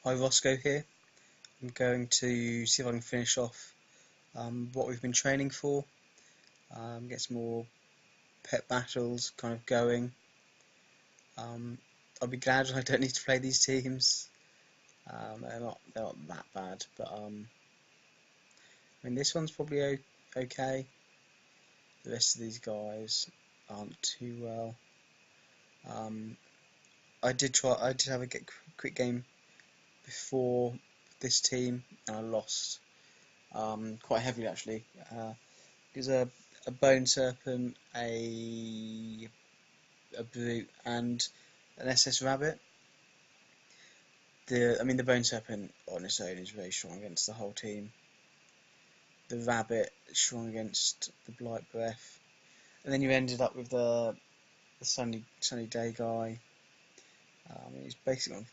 Hi, Roscoe here. I'm going to see if I can finish off what we've been training for, get some more pet battles kind of going. I'll be glad when I don't need to play these teams. They're not that bad, but I mean this one's probably okay. The rest of these guys aren't too well. I did have a quick game before this team and I lost quite heavily actually. There's a bone serpent, a brute, and an SS rabbit. The bone serpent on its own is very strong against the whole team. The rabbit is strong against the blight breath, and then you ended up with the sunny day guy. He's basically on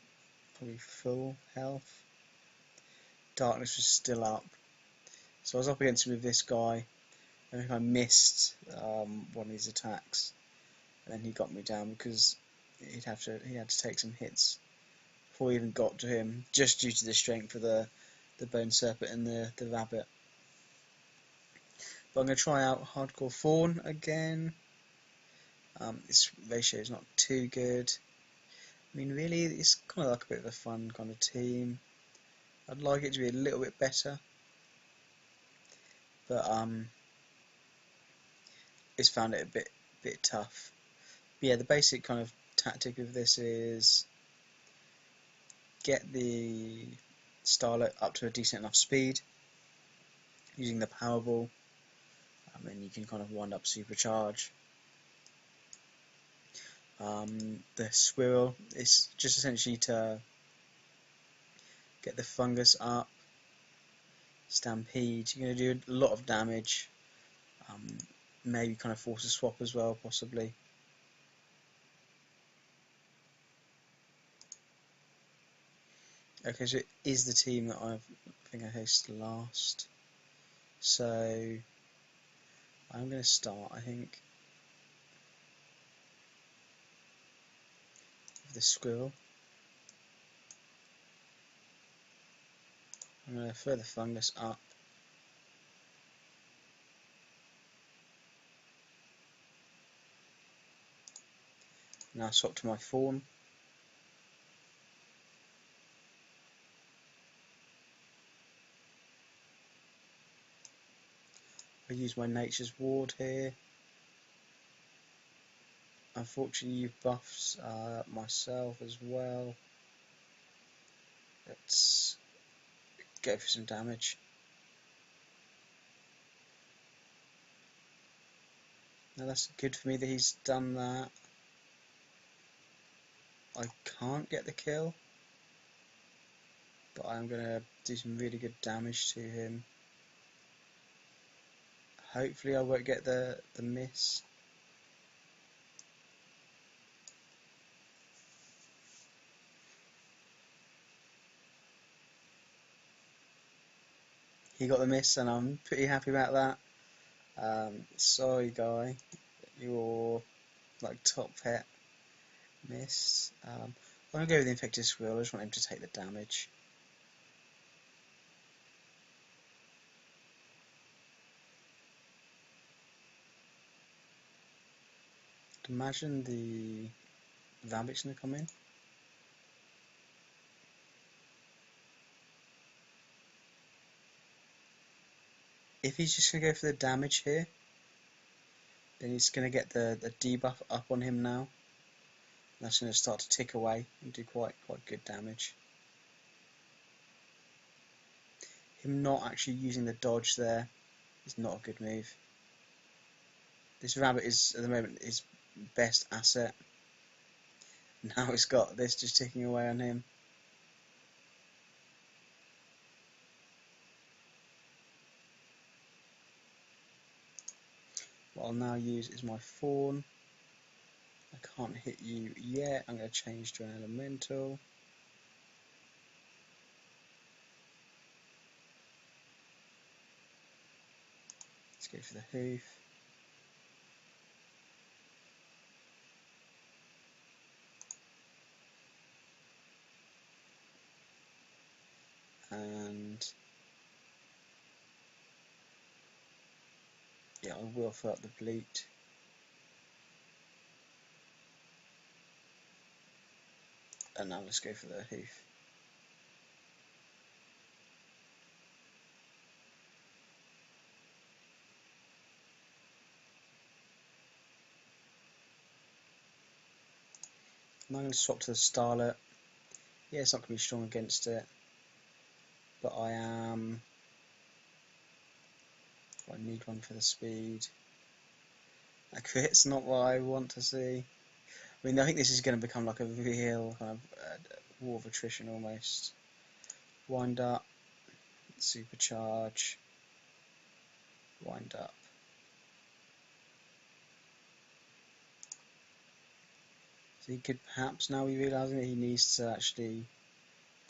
probably full health. Darkness was still up, so I was up against him with this guy. I think I missed one of his attacks, and then he got me down because he had to take some hits before we even got to him, just due to the strength of the bone serpent and the rabbit. But I'm going to try out Hardcore Fawn again. This ratio is not too good. I mean, really, it's kind of like a bit of a fun kind of team. I'd like it to be a little bit better, but it's found it a bit tough. But yeah, the basic kind of tactic of this is get the Starlet up to a decent enough speed using the Powerball, and you can kind of wind up supercharge. The Swirl is just essentially to get the Fungus up. Stampede, you're going to do a lot of damage, maybe kind of force a swap as well, possibly. Okay, so it is the team that I think I hosted last, so I'm going to start, I think, with the Squirrel. I'm going to throw the Fungus up. Now swap to my Fawn. I use my Nature's Ward here. Unfortunately, you've buffed myself as well. Let's go for some damage. Now that's good for me that he's done that. I can't get the kill, but I'm going to do some really good damage to him. Hopefully I won't get the miss. He got the miss and I'm pretty happy about that. Sorry guy, your top pet missed. I'm going to go with the Infected Squirrel. I just want him to take the damage. Imagine the rabbit's going to come in. If he's just going to go for the damage here, then he's going to get the debuff up on him now. That's going to start to tick away and do quite good damage. Him not actually using the dodge there is not a good move. This rabbit is at the moment his best asset. Now it's got this just ticking away on him. What I'll now use is my Fawn. I can't hit you yet. I'm going to change to an Elemental. Let's go for the Hoof. and yeah, I will fill up the bleat. And now let's go for the hoof. I'm going to swap to the starlet. Yeah, it's not going to be strong against it, but I need one for the speed. A crit's not what I want to see. I mean, I think this is going to become like a real kind of war of attrition almost. Wind up, supercharge, wind up. So he could perhaps now be realising that he needs to actually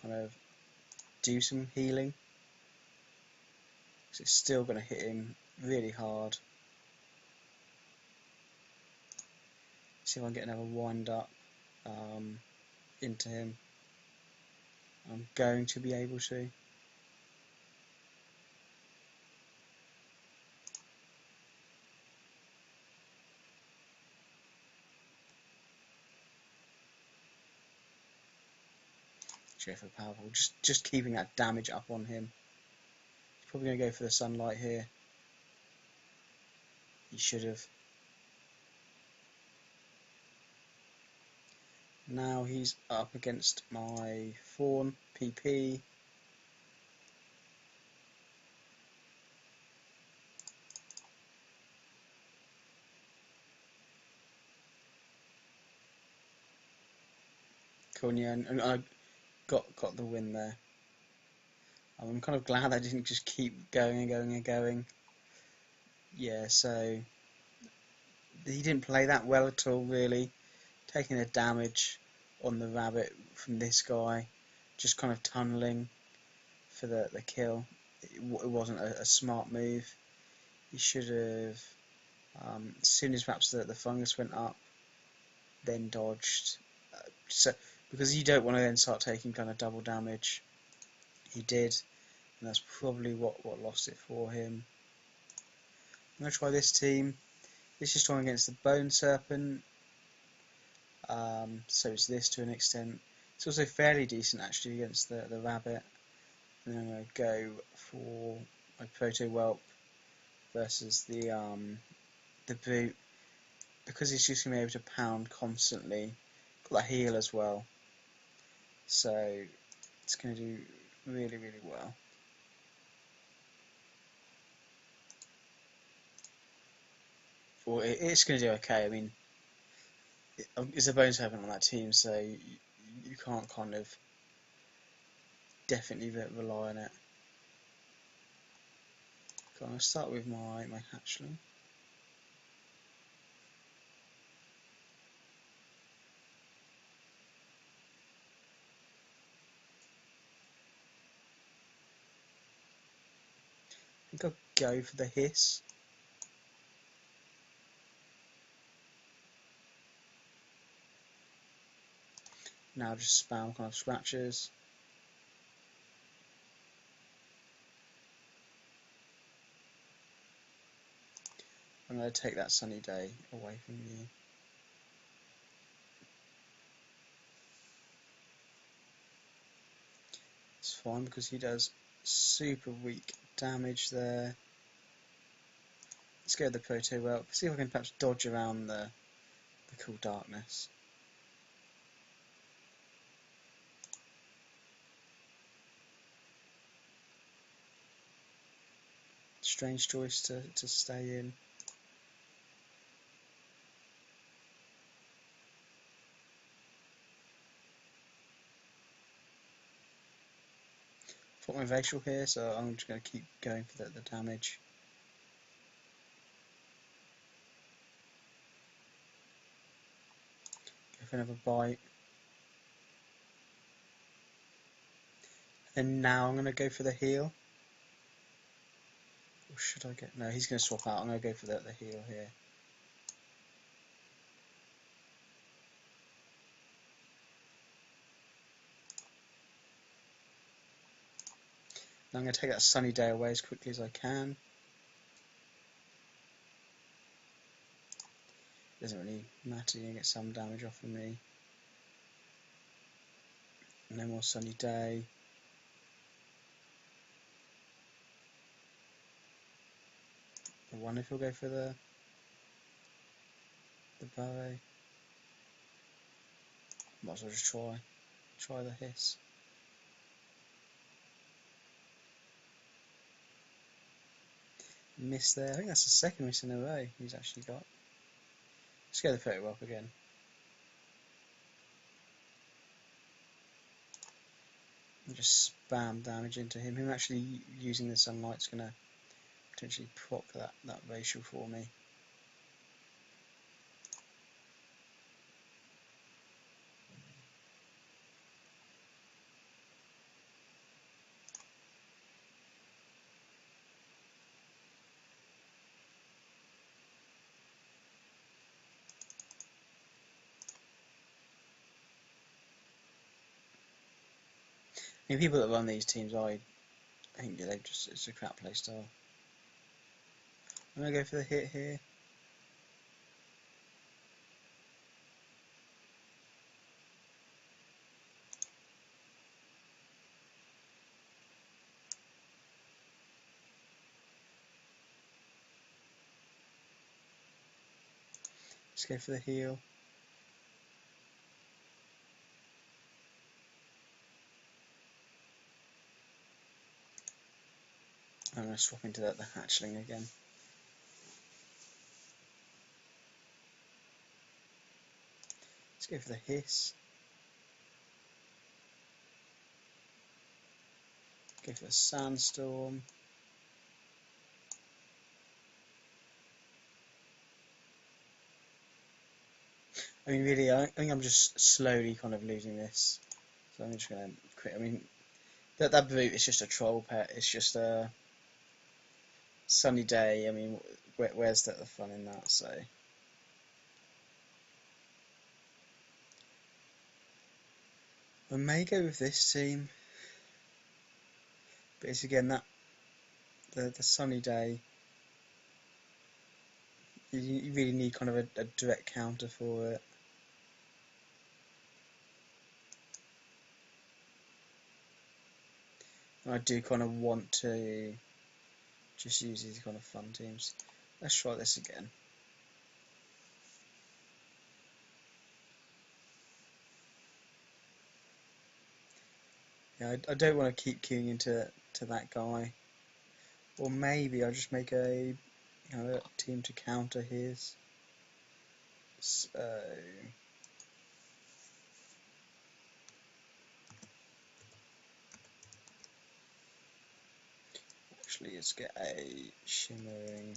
kind of do some healing. Because it's still going to hit him really hard. See if I can get another wind up into him. I'm going to be able to. For powerful, just keeping that damage up on him. He's probably going to go for the sunlight here. He should have. Now he's up against my fawn PP. Cool, yeah, and I got the win there. I'm kind of glad I didn't just keep going and going and going. Yeah, so he didn't play that well at all, really. Taking the damage on the rabbit from this guy, just kind of tunneling for the kill. It wasn't a smart move. He should have, as soon as perhaps the fungus went up, then dodged. So because you don't want to then start taking kind of double damage. He did, and that's probably what lost it for him. I'm going to try this team. This is strong against the Bone Serpent, so it's this to an extent. It's also fairly decent actually against the rabbit. And then I'm going to go for my Proto-Whelp versus the Broot, because he's just going to be able to pound constantly. Got that heal as well, so it's going to do really, really well. Well, it's going to do okay. I mean, it's a Bone Serpent on that team, so you can't kind of definitely rely on it. So I'm going to start with my hatchling. I think I'll go for the hiss. Now just spam kind of scratches. I'm going to take that sunny day away from you. It's fine because he does super weak damage there. Let's go with the Proto-Whelp. See if I can perhaps dodge around the cool darkness. Strange choice to stay in. Put my facial here, so I'm just going to keep going for the damage. Go for another bite. And now I'm going to go for the heal. Or should I get... No, he's going to swap out. I'm going to go for the heal here. I'm going to take that sunny day away as quickly as I can. Doesn't really matter, you get some damage off of me. No more sunny day. I wonder if he'll go for the ballet. Might as well just try the hiss. Miss there. I think that's the second miss in a row he's actually got. Let's go the photo up again. And just spam damage into him. Him actually using the sunlight's going to potentially proc that racial for me. I mean, people that run these teams, I think it's a crap play style. I'm going to go for the hit here. Let's go for the heal. I'm going to swap into the hatchling again. Let's go for the hiss. Go for the sandstorm. I mean, really, I think I'm just slowly kind of losing this. So I'm just going to quit. I mean, that Broot is just a troll pet. It's just a sunny day. I mean, where's the fun in that? So I may go with this team, but it's again that the sunny day. You really need kind of a direct counter for it. And I do kind of want to just use these kind of fun teams. Let's try this again. Yeah, I don't want to keep queuing into that guy. Or maybe I'll just make a team to counter his. So actually, let's get a shimmering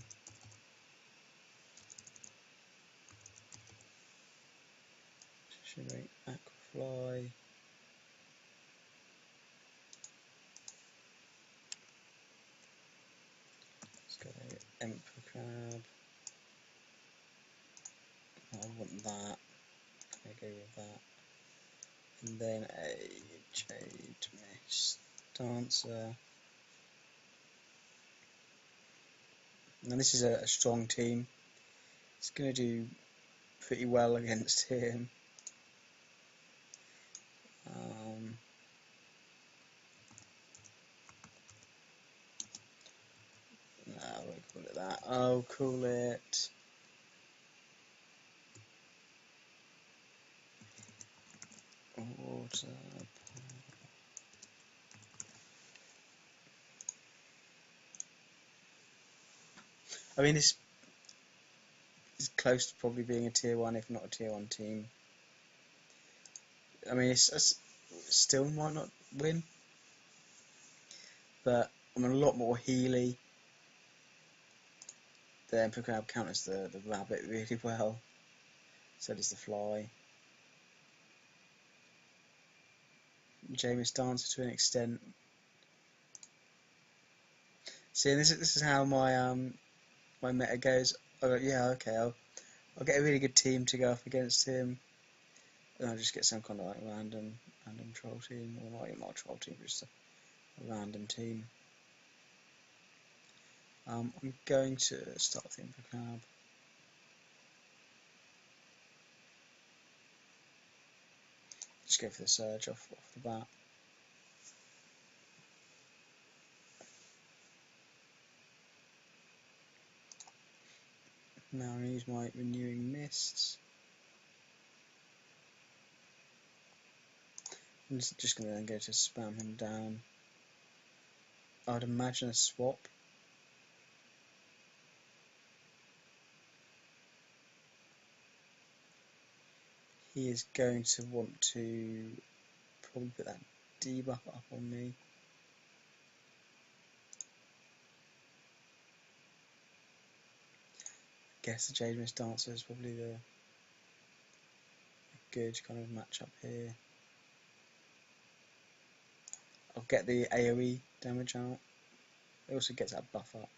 aquafly. Let's get a emperor crab. I want that. I go with that. And then a jade mist dancer. Now this is a strong team. It's going to do pretty well against him. No, I won't call it that. I'll call it water. I mean, this is close to probably being a tier 1, if not a tier 1 team. I mean, it's still might not win, but I'm a lot more healy. The Emperor Crab counters the rabbit really well. So does the fly. Jameis Dancer to an extent. See, and this is how my my meta goes. Yeah, okay, I'll get a really good team to go up against him, and I'll just get some kind of like random troll team, or not even a troll team, just a random team. I'm going to start with the Impercab. Just go for the surge off the bat. Now I'm going to use my Renewing Mists. I'm just going to then go to spam him down. I'd imagine a swap. He is going to want to probably put that debuff up on me. I guess the Jade Mist Dancer is probably the good kind of match up here. I'll get the AoE damage out. It also gets that buff up.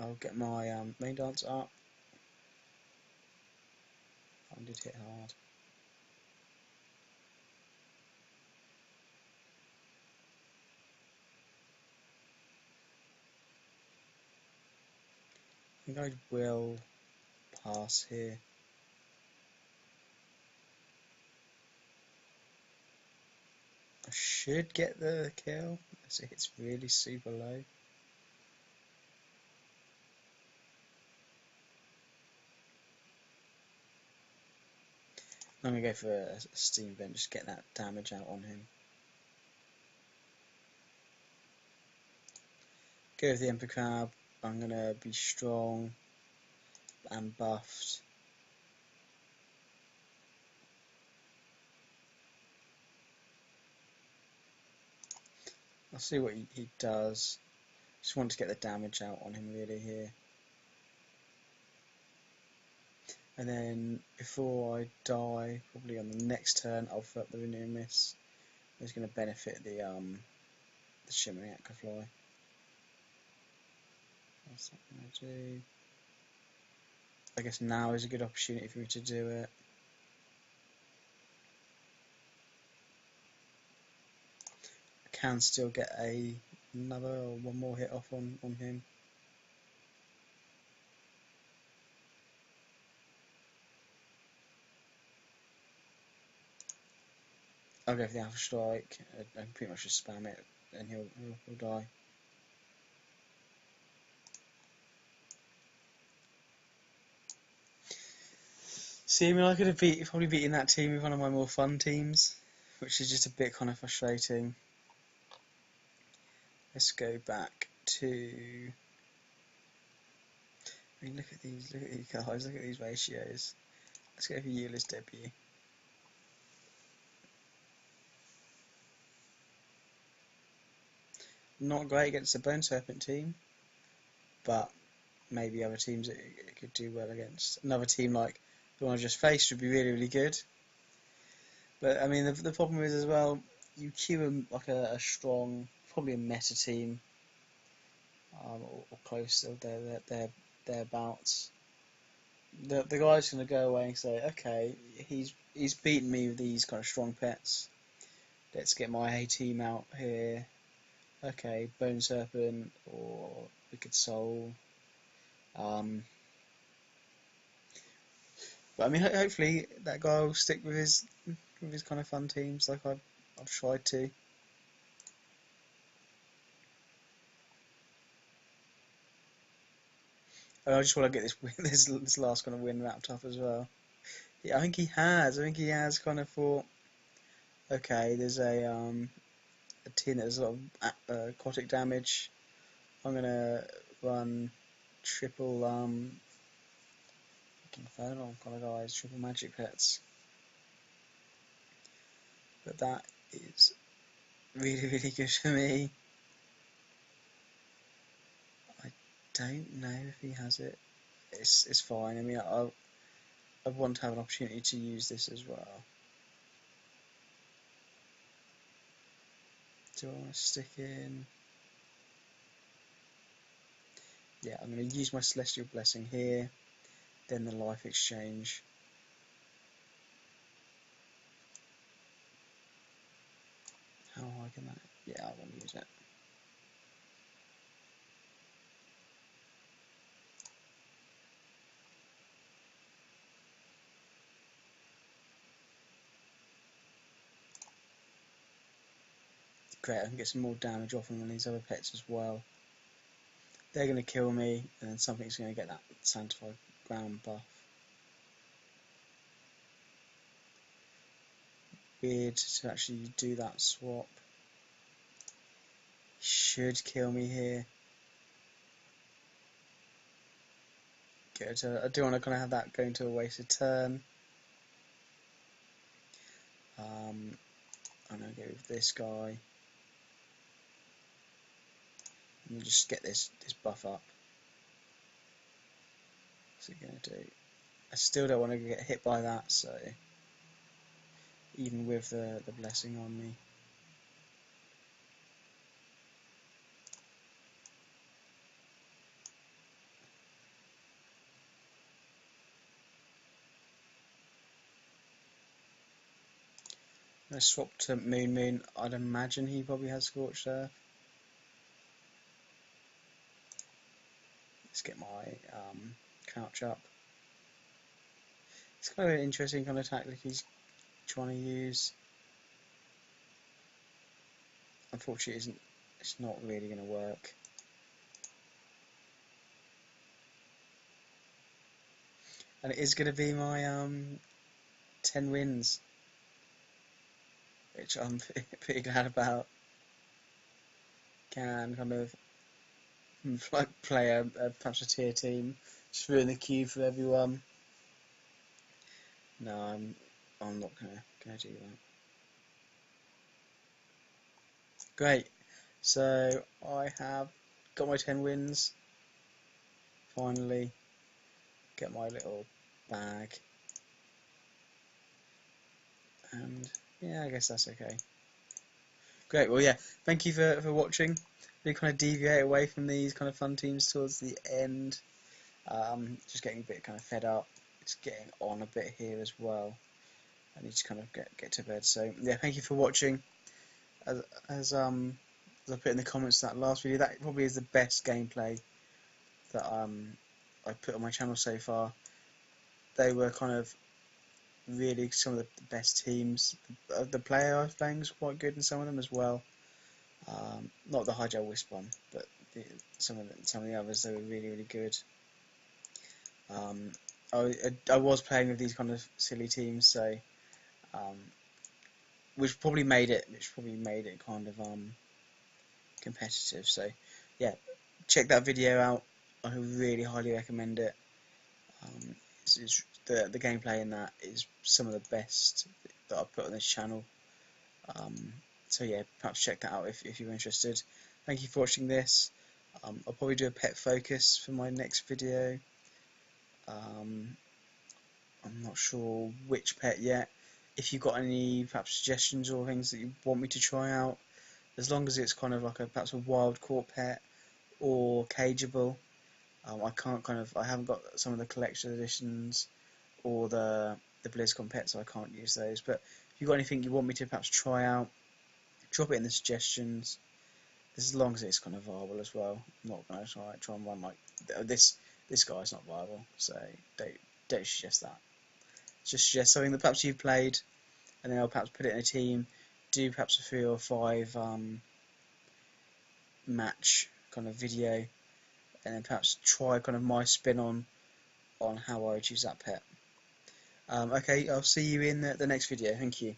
I'll get my main dance up. I did hit hard. I think I will pass here. I should get the kill, as it's really super low. I'm going to go for a steam vent, just get that damage out on him. Go with the Emperor Crab. I'm going to be strong and buffed. I'll see what he does. Just want to get the damage out on him really here. And then before I die, probably on the next turn, I'll fill up the Renewing Mist. It's going to benefit the Shimmering Aquafly. That's what I'm going to do. I guess now is a good opportunity for me to do it. I can still get another or one more hit off on him. I'll go for the Alpha Strike. I can pretty much just spam it and he'll die. See, I mean, I could have probably beaten that team with one of my more fun teams, which is just a bit kind of frustrating. Let's go back to. I mean, look at these guys, look at these ratios. Let's go for Eula's debut. Not great against the Bone Serpent team, but maybe other teams it could do well against. Another team like the one I just faced would be really, really good. But I mean, the problem is as well, you queue like a strong, probably a meta team, or close, or thereabouts. The guy's going to go away and say, okay, he's beaten me with these kind of strong pets. Let's get my A team out here. Okay, Bone Serpent or Wicked Soul. But I mean, hopefully that guy will stick with his kind of fun teams like I've tried to. And I just want to get this last kind of win wrapped up as well. Yeah, I think he has. Kind of thought, okay, there's a team that does a lot of aquatic damage. I'm gonna run triple infernal kind of guys, triple magic pets. But that is really, really good for me. I don't know if he has it. It's fine. I mean, I want to have an opportunity to use this as well. Do I want to stick in? Yeah, I'm going to use my Celestial Blessing here, then the Life Exchange. liking that. Yeah, I want to use it. Great, I can get some more damage off on these other pets as well. They're going to kill me, and then something's going to get that sanctified ground buff. Weird to actually do that swap. Should kill me here. Good. I do want to kind of have that going to a wasted turn. I'm going to go with this guy. And just get this buff up. What's it going to do? I still don't want to get hit by that, so even with the blessing on me. I'm going to swap to Moon. I'd imagine he probably has Scorched Earth. Let's get my crouch up. It's kind of an interesting kind of tactic he's trying to use. Unfortunately, it's not really going to work. And it is going to be my 10 wins, which I'm pretty glad about. Can kind of like play perhaps a tier team, just ruin the queue for everyone. No, I'm not gonna do that. Great. So I have got my 10 wins. Finally, get my little bag, and yeah, I guess that's okay. Great. Well, yeah. Thank you for watching. We kind of deviate away from these kind of fun teams towards the end. Just getting a bit kind of fed up. It's getting on a bit here as well. I need to kind of get to bed. So yeah, thank you for watching. As I put in the comments that last video, that probably is the best gameplay that I put on my channel so far. They were kind of really some of the best teams. The player I was playing was quite good in some of them as well. Not the high gel wisp one, but some of the others, they were really good. I was playing with these kind of silly teams, so which probably made it kind of competitive. So yeah, check that video out. I really highly recommend it. The gameplay in that is some of the best that I've put on this channel. So yeah, perhaps check that out if you're interested. Thank you for watching this. I'll probably do a pet focus for my next video. I'm not sure which pet yet. If you've got any perhaps suggestions or things that you want me to try out, as long as it's kind of like perhaps a wild caught pet or cageable. I haven't got some of the collection editions or the BlizzCon pets, so I can't use those. But if you've got anything you want me to perhaps try out, drop it in the suggestions. As long as it's kind of viable as well. I'm not going to try and run like this guy's not viable, so don't suggest that. Just suggest something that perhaps you've played, and then I'll perhaps put it in a team. Do perhaps a 3 or 5 match kind of video, and then perhaps try kind of my spin on how I would choose that pet. Okay, I'll see you in the next video. Thank you.